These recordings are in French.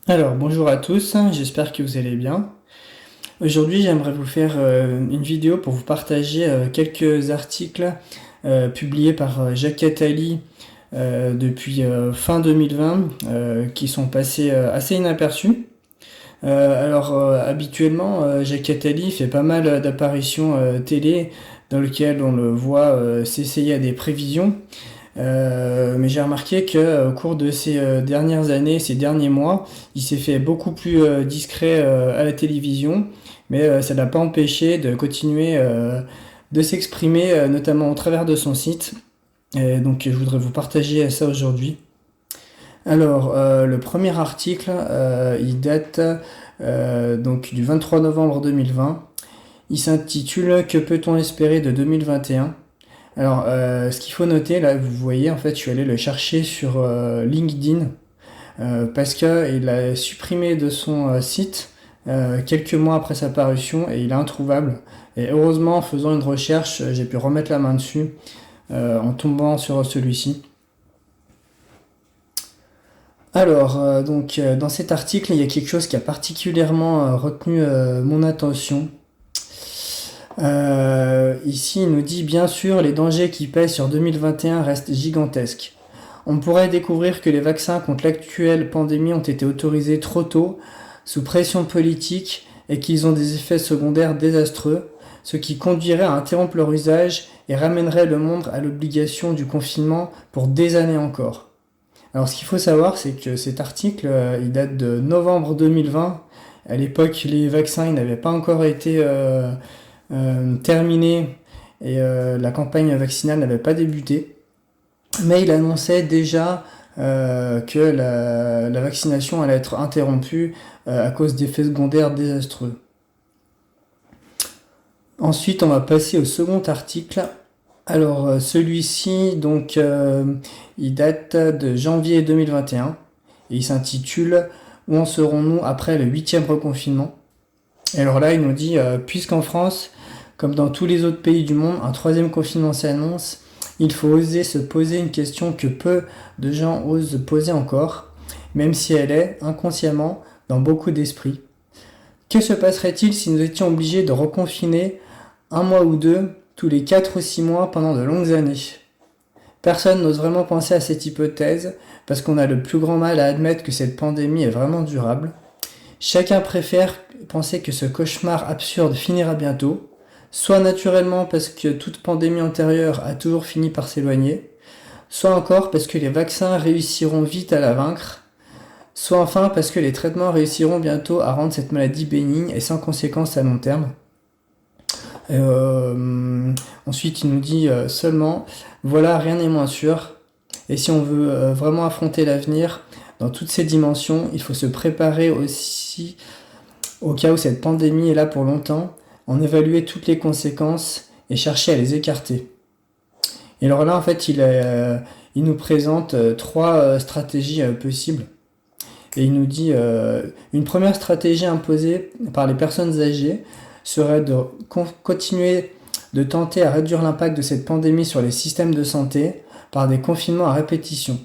Alors, bonjour à tous, j'espère que vous allez bien. Aujourd'hui, j'aimerais vous faire une vidéo pour vous partager quelques articles publiés par Jacques Attali depuis fin 2020 qui sont passés assez inaperçus. Habituellement, Jacques Attali fait pas mal d'apparitions télé dans lesquelles on le voit s'essayer à des prévisions. Mais j'ai remarqué que au cours de ces dernières années, ces derniers mois, il s'est fait beaucoup plus discret à la télévision, mais ça l'a pas empêché de continuer de s'exprimer, notamment au travers de son site. Et donc je voudrais vous partager ça aujourd'hui. Le premier article, il date donc du 23 novembre 2020. Il s'intitule Que peut-on espérer de 2021? Ce qu'il faut noter, là, vous voyez, en fait, je suis allé le chercher sur LinkedIn parce qu'il a supprimé de son site quelques mois après sa parution et il est introuvable. Et heureusement, en faisant une recherche, j'ai pu remettre la main dessus en tombant sur celui-ci. Dans cet article, il y a quelque chose qui a particulièrement retenu mon attention. Ici, il nous dit bien sûr, les dangers qui pèsent sur 2021 restent gigantesques. On pourrait découvrir que les vaccins contre l'actuelle pandémie ont été autorisés trop tôt, sous pression politique, et qu'ils ont des effets secondaires désastreux, ce qui conduirait à interrompre leur usage et ramènerait le monde à l'obligation du confinement pour des années encore. Alors ce qu'il faut savoir, c'est que cet article, il date de novembre 2020. À l'époque, les vaccins n'avaient pas encore été terminés et la campagne vaccinale n'avait pas débuté. Mais il annonçait déjà que la vaccination allait être interrompue à cause d'effets secondaires désastreux. Ensuite, on va passer au second article. Celui-ci, il date de janvier 2021 et il s'intitule Où en serons-nous après le 8e reconfinement? Et alors là, il nous dit puisqu'en France, comme dans tous les autres pays du monde, un 3e confinement s'annonce, il faut oser se poser une question que peu de gens osent poser encore, même si elle est, inconsciemment, dans beaucoup d'esprits. Que se passerait-il si nous étions obligés de reconfiner un mois ou deux, tous les 4 ou 6 mois pendant de longues années? Personne n'ose vraiment penser à cette hypothèse, parce qu'on a le plus grand mal à admettre que cette pandémie est vraiment durable. Chacun préfère penser que ce cauchemar absurde finira bientôt, soit naturellement parce que toute pandémie antérieure a toujours fini par s'éloigner, soit encore parce que les vaccins réussiront vite à la vaincre, soit enfin parce que les traitements réussiront bientôt à rendre cette maladie bénigne et sans conséquences à long terme. Ensuite, il nous dit seulement, voilà, rien n'est moins sûr. Et si on veut vraiment affronter l'avenir dans toutes ses dimensions, il faut se préparer aussi au cas où cette pandémie est là pour longtemps, en évaluer toutes les conséquences et chercher à les écarter. Et alors là, en fait, il nous présente 3 stratégies possibles. Et il nous dit une première stratégie imposée par les personnes âgées serait de continuer de tenter à réduire l'impact de cette pandémie sur les systèmes de santé par des confinements à répétition.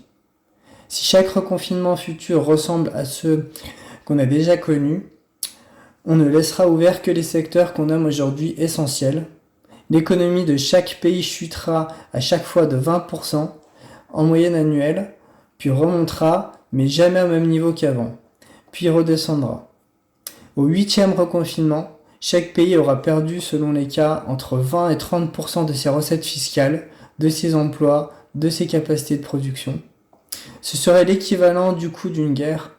Si chaque reconfinement futur ressemble à ceux qu'on a déjà connus, on ne laissera ouverts que les secteurs qu'on nomme aujourd'hui essentiels. L'économie de chaque pays chutera à chaque fois de 20% en moyenne annuelle, puis remontera, mais jamais au même niveau qu'avant, puis redescendra. Au 8e reconfinement, chaque pays aura perdu, selon les cas, entre 20 et 30% de ses recettes fiscales, de ses emplois, de ses capacités de production. Ce serait l'équivalent du coût d'une guerre.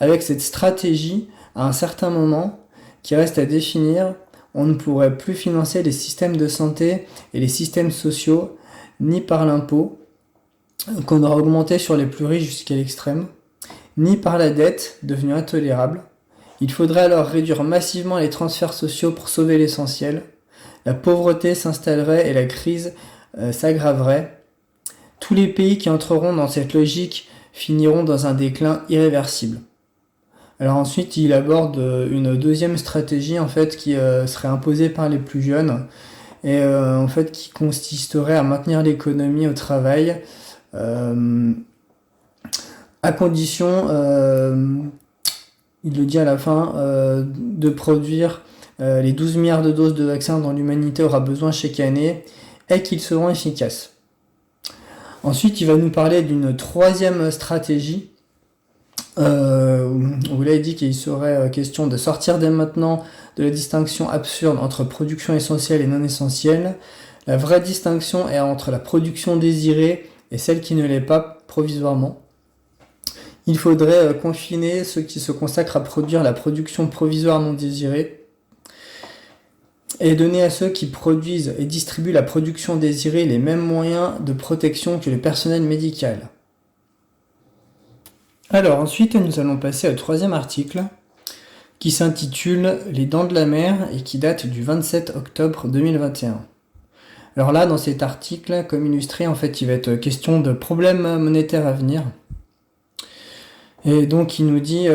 Avec cette stratégie, à un certain moment, qui reste à définir, on ne pourrait plus financer les systèmes de santé et les systèmes sociaux, ni par l'impôt, qu'on aura augmenté sur les plus riches jusqu'à l'extrême, ni par la dette, devenue intolérable. Il faudrait alors réduire massivement les transferts sociaux pour sauver l'essentiel. La pauvreté s'installerait et la crise s'aggraverait. Tous les pays qui entreront dans cette logique finiront dans un déclin irréversible. Alors ensuite, il aborde une deuxième stratégie en fait qui serait imposée par les plus jeunes et en fait qui consisterait à maintenir l'économie au travail à condition il le dit à la fin, de produire les 12 milliards de doses de vaccins dont l'humanité aura besoin chaque année et qu'ils seront efficaces. Ensuite, il va nous parler d'une troisième stratégie où là il dit qu'il serait question de sortir dès maintenant de la distinction absurde entre production essentielle et non essentielle. La vraie distinction est entre la production désirée et celle qui ne l'est pas provisoirement. Il faudrait confiner ceux qui se consacrent à produire la production provisoire non désirée et donner à ceux qui produisent et distribuent la production désirée les mêmes moyens de protection que le personnel médical. Alors ensuite, nous allons passer au troisième article qui s'intitule « Les dents de la mer » et qui date du 27 octobre 2021. Alors là, dans cet article, comme illustré, en fait, il va être question de problèmes monétaires à venir. Et donc, il nous dit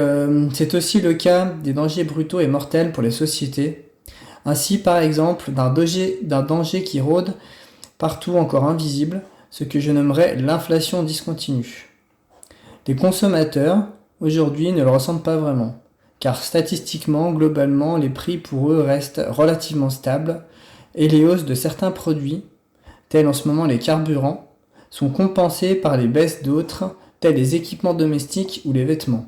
c'est aussi le cas des dangers brutaux et mortels pour les sociétés. Ainsi, par exemple, d'un danger qui rôde partout encore invisible, ce que je nommerais l'inflation discontinue. Les consommateurs, aujourd'hui, ne le ressentent pas vraiment, car statistiquement, globalement, les prix pour eux restent relativement stables, et les hausses de certains produits, tels en ce moment les carburants, sont compensées par les baisses d'autres, tels les équipements domestiques ou les vêtements.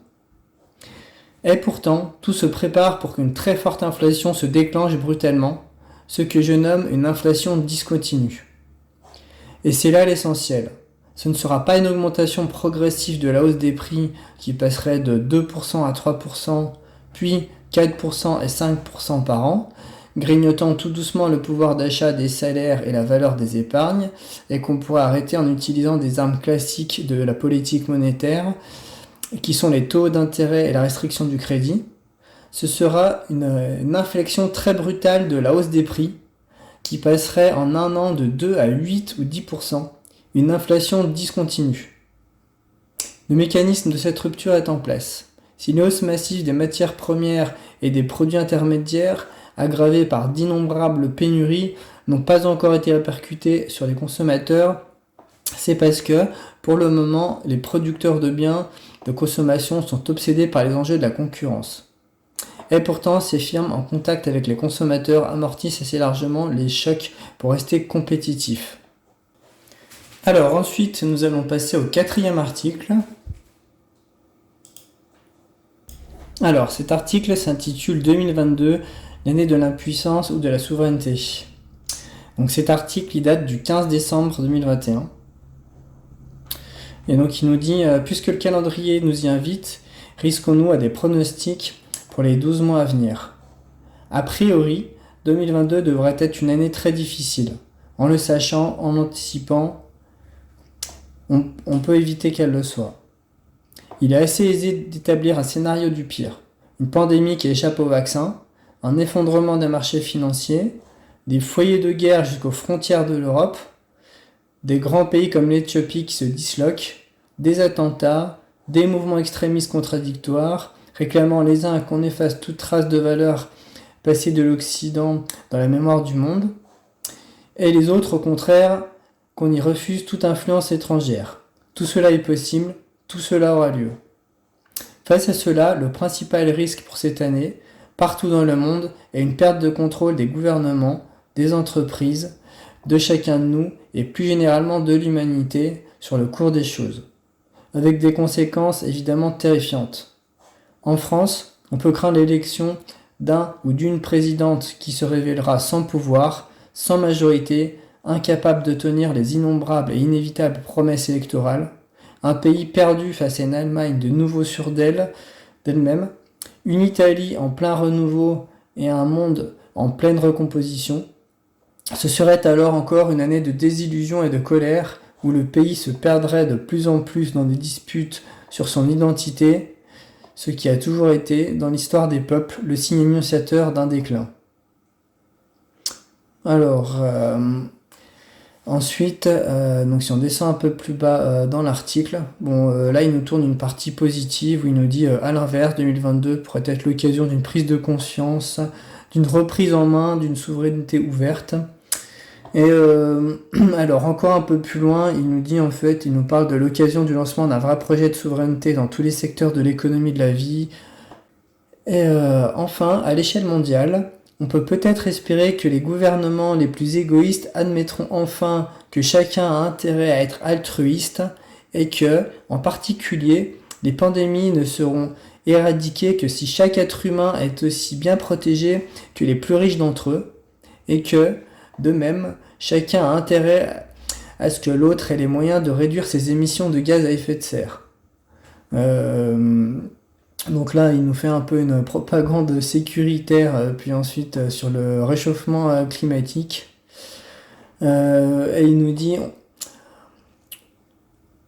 Et pourtant, tout se prépare pour qu'une très forte inflation se déclenche brutalement, ce que je nomme une inflation discontinue. Et c'est là l'essentiel. Ce ne sera pas une augmentation progressive de la hausse des prix qui passerait de 2% à 3%, puis 4% et 5% par an, grignotant tout doucement le pouvoir d'achat des salaires et la valeur des épargnes, et qu'on pourrait arrêter en utilisant des armes classiques de la politique monétaire, qui sont les taux d'intérêt et la restriction du crédit. Ce sera une inflexion très brutale de la hausse des prix, qui passerait en un an de 2 à 8 ou 10%, une inflation discontinue. Le mécanisme de cette rupture est en place. Si une hausse massive des matières premières et des produits intermédiaires, aggravée par d'innombrables pénuries, n'ont pas encore été répercutées sur les consommateurs, c'est parce que, pour le moment, les producteurs de biens de consommation sont obsédés par les enjeux de la concurrence. Et pourtant, ces firmes, en contact avec les consommateurs, amortissent assez largement les chocs pour rester compétitifs. Alors ensuite, nous allons passer au quatrième article. Alors, cet article s'intitule 2022, l'année de l'impuissance ou de la souveraineté. Donc cet article, il date du 15 décembre 2021. Et donc il nous dit, puisque le calendrier nous y invite, risquons-nous à des pronostics pour les 12 mois à venir. A priori, 2022 devrait être une année très difficile. En le sachant, en anticipant, on peut éviter qu'elle le soit. Il est assez aisé d'établir un scénario du pire. Une pandémie qui échappe au vaccin, un effondrement des marchés financiers, des foyers de guerre jusqu'aux frontières de l'Europe, des grands pays comme l'Éthiopie qui se disloquent, des attentats, des mouvements extrémistes contradictoires, réclamant les uns qu'on efface toute trace de valeur passée de l'Occident dans la mémoire du monde, et les autres, au contraire, qu'on y refuse toute influence étrangère. Tout cela est possible, tout cela aura lieu. Face à cela, le principal risque pour cette année, partout dans le monde, est une perte de contrôle des gouvernements, des entreprises, de chacun de nous et plus généralement de l'humanité sur le cours des choses, avec des conséquences évidemment terrifiantes. En France, on peut craindre l'élection d'un ou d'une présidente qui se révélera sans pouvoir, sans majorité, incapable de tenir les innombrables et inévitables promesses électorales, un pays perdu face à une Allemagne de nouveau sûre d'elle-même, une Italie en plein renouveau et un monde en pleine recomposition. Ce serait alors encore une année de désillusion et de colère où le pays se perdrait de plus en plus dans des disputes sur son identité, ce qui a toujours été, dans l'histoire des peuples, le signe annonciateur d'un déclin. Alors, ensuite, donc si on descend un peu plus bas dans l'article, là il nous tourne une partie positive où il nous dit à l'inverse, 2022 pourrait être l'occasion d'une prise de conscience, d'une reprise en main, d'une souveraineté ouverte. Et alors encore un peu plus loin, il nous dit en fait, il nous parle de l'occasion du lancement d'un vrai projet de souveraineté dans tous les secteurs de l'économie de la vie, Et enfin, à l'échelle mondiale, on peut peut-être espérer que les gouvernements les plus égoïstes admettront enfin que chacun a intérêt à être altruiste et que, en particulier, les pandémies ne seront éradiquées que si chaque être humain est aussi bien protégé que les plus riches d'entre eux et que, de même, chacun a intérêt à ce que l'autre ait les moyens de réduire ses émissions de gaz à effet de serre. Donc là, il nous fait un peu une propagande sécuritaire, puis ensuite sur le réchauffement climatique. Et il nous dit,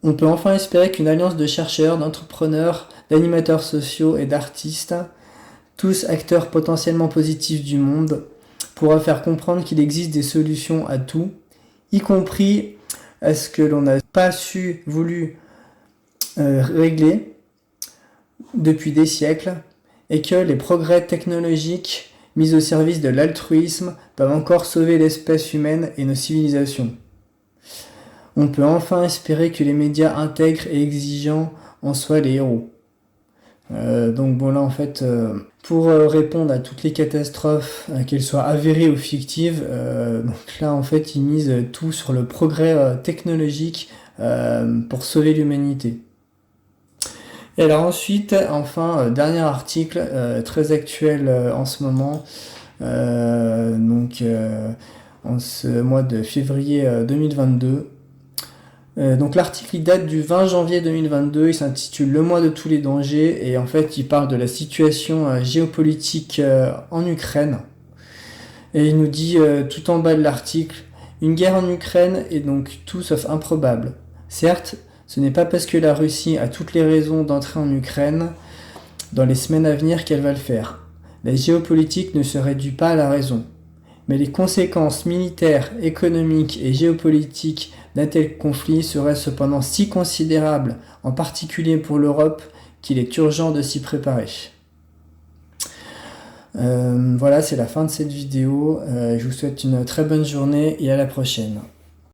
on peut enfin espérer qu'une alliance de chercheurs, d'entrepreneurs, d'animateurs sociaux et d'artistes, tous acteurs potentiellement positifs du monde, pourra faire comprendre qu'il existe des solutions à tout, y compris à ce que l'on n'a pas voulu régler depuis des siècles, et que les progrès technologiques mis au service de l'altruisme peuvent encore sauver l'espèce humaine et nos civilisations. On peut enfin espérer que les médias intègres et exigeants en soient les héros. Donc bon là en fait, pour répondre à toutes les catastrophes, qu'elles soient avérées ou fictives, donc là en fait ils misent tout sur le progrès technologique pour sauver l'humanité. Et alors ensuite, enfin, dernier article très actuel en ce moment, en ce mois de février 2022. Donc l'article il date du 20 janvier 2022, il s'intitule Le mois de tous les dangers et en fait il parle de la situation géopolitique en Ukraine. Et il nous dit tout en bas de l'article, une guerre en Ukraine est donc tout sauf improbable. Certes, ce n'est pas parce que la Russie a toutes les raisons d'entrer en Ukraine dans les semaines à venir qu'elle va le faire. La géopolitique ne se réduit pas à la raison. Mais les conséquences militaires, économiques et géopolitiques d'un tel conflit seraient cependant si considérables, en particulier pour l'Europe, qu'il est urgent de s'y préparer. Voilà, c'est la fin de cette vidéo. Je vous souhaite une très bonne journée et à la prochaine.